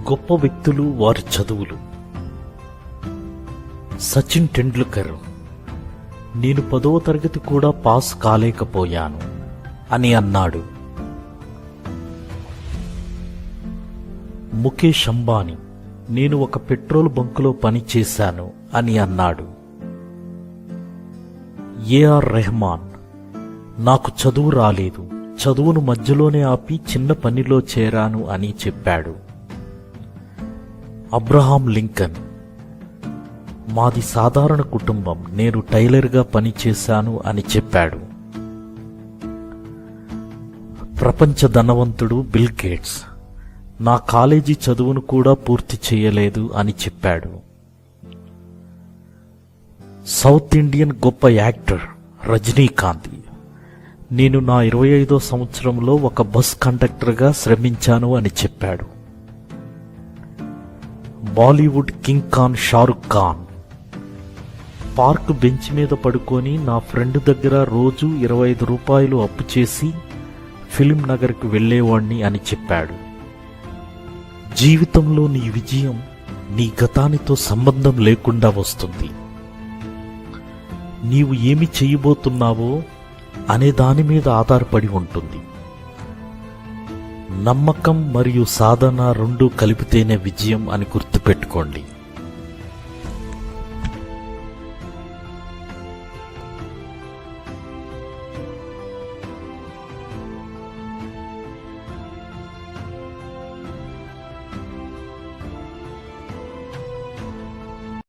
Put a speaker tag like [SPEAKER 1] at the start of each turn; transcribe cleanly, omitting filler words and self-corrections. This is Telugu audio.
[SPEAKER 1] గొప్ప వ్యక్తులు వారి చదువులు. సచిన్ టెండూల్కర్, నేను 10వ తరగతి కూడా పాస్ కాలేకపోయాను అని అన్నాడు. ముఖేష్ అంబానీ, నేను ఒక పెట్రోల్ బంకులో పనిచేశాను అని అన్నాడు. ఏఆర్ రెహమాన్, నాకు చదువు రాలేదు, చదువును మధ్యలోనే ఆపి చిన్న పనిలో చేరాను అని చెప్పాడు. అబ్రహాం లింకన్, మాది సాధారణ కుటుంబం, నేను టైలర్గా పనిచేశాను అని చెప్పాడు. ప్రపంచ ధనవంతుడు బిల్ గేట్స్, నా కాలేజీ చదువును కూడా పూర్తి చేయలేదు అని చెప్పాడు. సౌత్ ఇండియన్ గొప్ప యాక్టర్ రజనీకాంత్, నేను నా 25వ సంవత్సరంలో ఒక బస్ కండక్టర్గా శ్రమించాను అని చెప్పాడు. Bollywood king Khan Shahrukh Khan, park bench మీద పడుకొని నా ఫ్రెండ్ దగ్గర రోజు 25 రూపాయలు అప్పు చేసి ఫిలిం నగర్కు వెళ్లేవాణ్ణి అని చెప్పాడు. జీవితంలో నీ విజయం నీ గతానితో సంబంధం లేకుండా వస్తుంది. నీవు ఏమి చేయబోతున్నావో అనే దాని మీద ఆధారపడి ఉంటుంది. నమ్మకం మరియు సాధన రెండూ కలిపితేనే విజయం అని గుర్తుపెట్టుకోండి.